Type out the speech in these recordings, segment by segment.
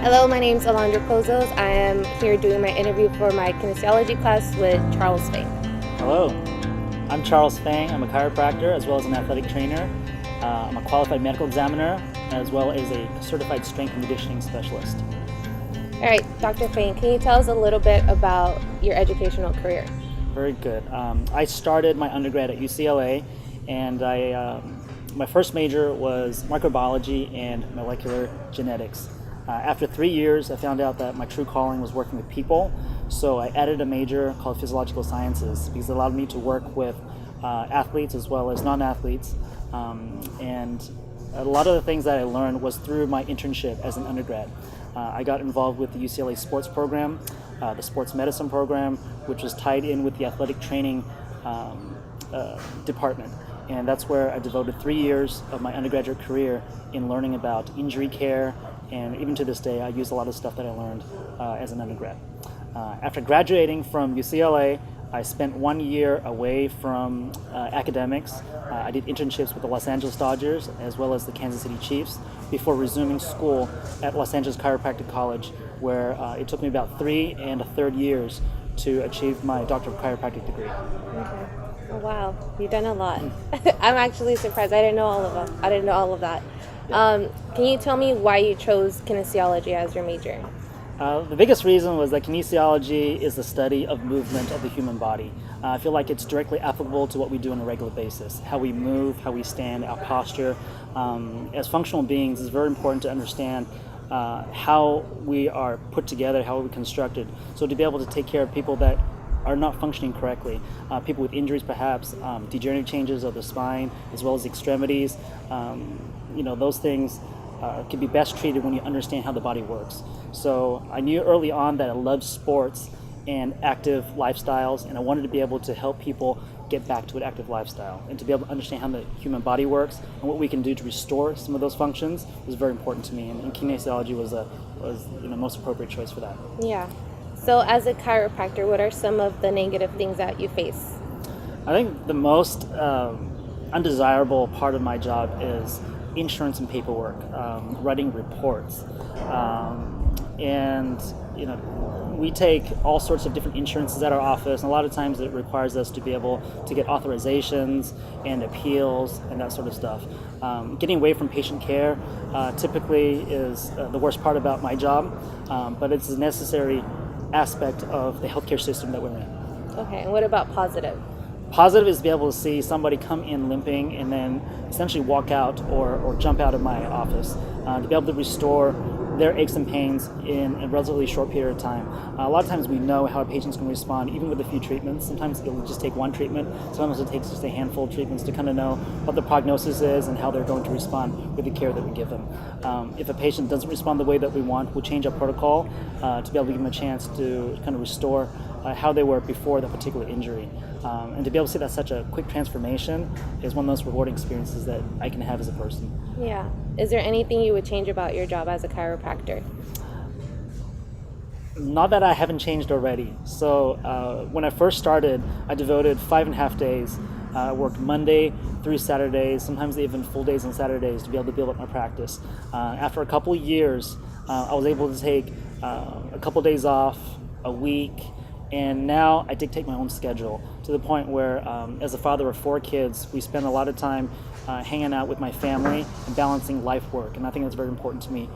Hello, my name is Alondra Pozos. I am here doing my interview for my kinesiology class with Charles Feng. Hello, I'm Charles Feng. I'm a chiropractor as well as an athletic trainer. I'm a qualified medical examiner as well as a certified strength and conditioning specialist. All right, Dr. Feng, can you tell us a little bit about your educational career? Very good. I started my undergrad at UCLA, and my first major was microbiology and molecular genetics. After 3 years, I found out that my true calling was working with people, so I added a major called physiological sciences because it allowed me to work with athletes as well as non-athletes, and a lot of the things that I learned was through my internship as an undergrad. I got involved with the UCLA sports program, the sports medicine program, which was tied in with the athletic training department. And that's where I devoted 3 years of my undergraduate career in learning about injury care, and even to this day, I use a lot of stuff that I learned as an undergrad. After graduating from UCLA, I spent 1 year away from academics. I did internships with the Los Angeles Dodgers as well as the Kansas City Chiefs before resuming school at Los Angeles Chiropractic College, where it took me about 3 1/3 years to achieve my Doctor of Chiropractic degree. Okay. Oh, wow, you've done a lot. I'm actually surprised. I didn't know all of that. Can you tell me why you chose kinesiology as your major? The biggest reason was that kinesiology is the study of movement of the human body. I feel like it's directly applicable to what we do on a regular basis. How we move, how we stand, our posture. As functional beings, it's very important to understand how we are put together, how we're constructed. So to be able to take care of people that are not functioning correctly, people with injuries perhaps, degenerative changes of the spine as well as the extremities, those things can be best treated when you understand how the body works. So I knew early on that I loved sports and active lifestyles, and I wanted to be able to help people get back to an active lifestyle, and to be able to understand how the human body works and what we can do to restore some of those functions was very important to me, and kinesiology was the most appropriate choice for that. Yeah. So as a chiropractor, what are some of the negative things that you face? I think the most undesirable part of my job is insurance and paperwork, writing reports, and we take all sorts of different insurances at our office, and a lot of times it requires us to be able to get authorizations and appeals and that sort of stuff. Getting away from patient care typically is the worst part about my job, but it's a necessary aspect of the healthcare system that we're in. Okay, and what about positive? Positive is to be able to see somebody come in limping and then essentially walk out or jump out of my office, to be able to restore their aches and pains in a relatively short period of time. A lot of times we know how a patient's going to respond even with a few treatments. Sometimes it'll just take one treatment. Sometimes it takes just a handful of treatments to kind of know what the prognosis is and how they're going to respond with the care that we give them. If a patient doesn't respond the way that we want, we'll change our protocol to be able to give them a chance to kind of restore how they were before that particular injury. And to be able to see that such a quick transformation is one of the most rewarding experiences that I can have as a person. Yeah. Is there anything you would change about your job as a chiropractor? Not that I haven't changed already. So when I first started, I devoted 5.5 days. I worked Monday through Saturdays, sometimes even full days on Saturdays to be able to build up my practice. After a couple of years, I was able to take a couple of days off, a week, and now I dictate my own schedule to the point where, as a father of 4 kids, we spend a lot of time hanging out with my family and balancing life work, and I think that's very important to me.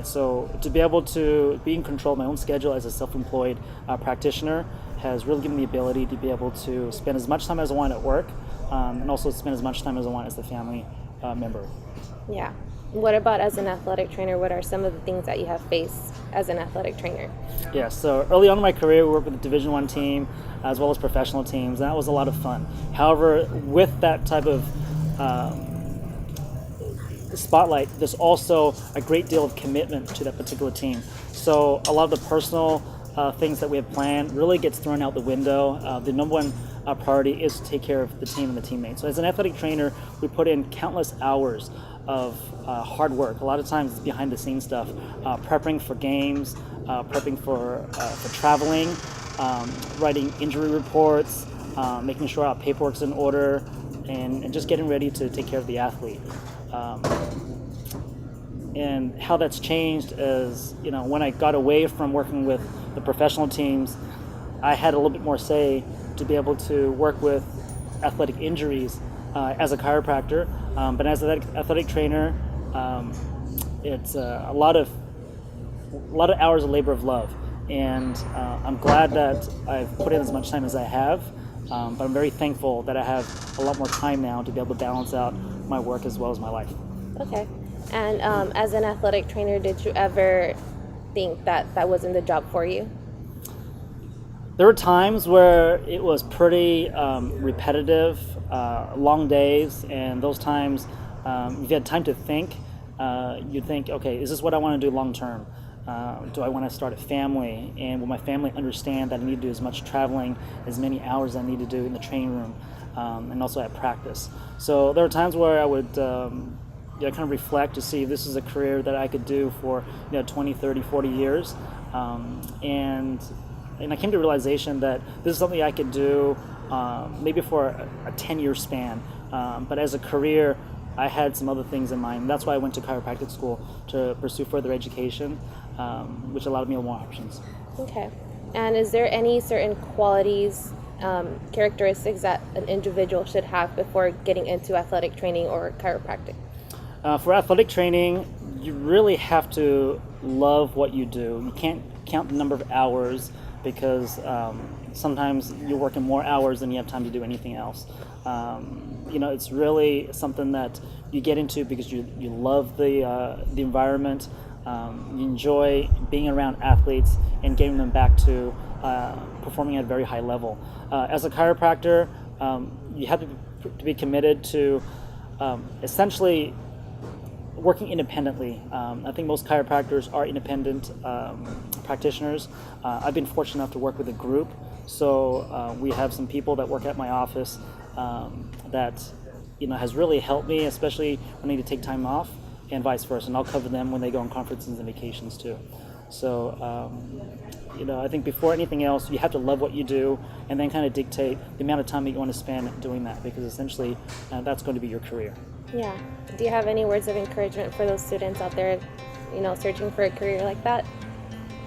So to be able to be in control of my own schedule as a self-employed practitioner has really given me the ability to be able to spend as much time as I want at work, and also spend as much time as I want as a family member. Yeah. What about as an athletic trainer? What are some of the things that you have faced as an athletic trainer? Yeah, so early on in my career, we worked with the Division I team as well as professional teams, and that was a lot of fun. However, with that type of spotlight, there's also a great deal of commitment to that particular team. So a lot of the personal things that we have planned really gets thrown out the window. The number one priority is to take care of the team and the teammates. So as an athletic trainer, we put in countless hours of hard work. A lot of times it's behind the scenes stuff, prepping for games, prepping for traveling, writing injury reports, making sure our paperwork's in order, and just getting ready to take care of the athlete. and how that's changed is, when I got away from working with the professional teams, I had a little bit more say to be able to work with athletic injuries as a chiropractor. But as an athletic trainer, it's a lot of hours of labor of love, and I'm glad that I've put in as much time as I have. But I'm very thankful that I have a lot more time now to be able to balance out my work as well as my life. Okay. And as an athletic trainer, did you ever think that that wasn't the job for you? There were times where it was pretty repetitive, long days, and those times, if you had time to think, you'd think, okay, is this what I want to do long term? Do I want to start a family? And will my family understand that I need to do as much traveling, as many hours as I need to do in the training room, and also at practice? So there were times where I would kind of reflect to see if this is a career that I could do for 20, 30, 40 years. And I came to the realization that this is something I could do maybe for a 10-year span. But as a career, I had some other things in mind. That's why I went to chiropractic school to pursue further education, which allowed me more options. Okay. And is there any certain qualities, characteristics that an individual should have before getting into athletic training or chiropractic? For athletic training, you really have to love what you do. You can't count the number of hours because sometimes you're working more hours than you have time to do anything else. It's really something that you get into because you love the environment. You enjoy being around athletes and getting them back to performing at a very high level. As a chiropractor, you have to be committed to essentially working independently. I think most chiropractors are independent practitioners. I've been fortunate enough to work with a group, so we have some people that work at my office that has really helped me, especially when I need to take time off, and vice versa. And I'll cover them when they go on conferences and vacations too. So I think before anything else, you have to love what you do, and then kind of dictate the amount of time that you want to spend doing that, because essentially that's going to be your career. Yeah. Do you have any words of encouragement for those students out there, searching for a career like that?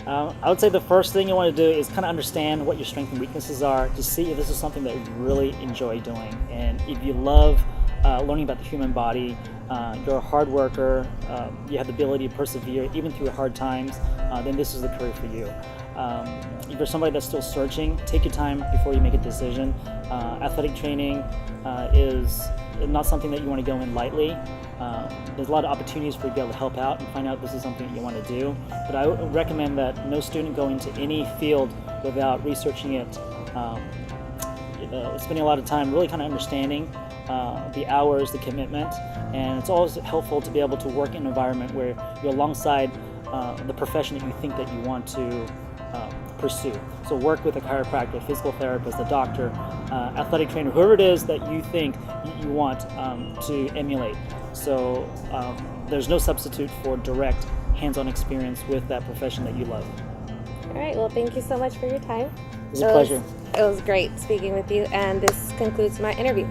I would say the first thing you want to do is kind of understand what your strengths and weaknesses are, to see if this is something that you really enjoy doing. And if you love learning about the human body, you're a hard worker, you have the ability to persevere even through hard times, then this is the career for you. If you're somebody that's still searching, take your time before you make a decision. Athletic training is not something that you want to go in lightly. There's a lot of opportunities for you to be able to help out and find out if this is something that you want to do. But I would recommend that no student go into any field without researching it, spending a lot of time really kind of understanding the hours, the commitment, and it's always helpful to be able to work in an environment where you're alongside the profession that you think that you want to pursue. So work with a chiropractor, a physical therapist, a doctor, athletic trainer, whoever it is that you think you want to emulate. So there's no substitute for direct hands-on experience with that profession that you love. All right. Well, thank you so much for your time. It was a pleasure. It was great speaking with you, and this concludes my interview.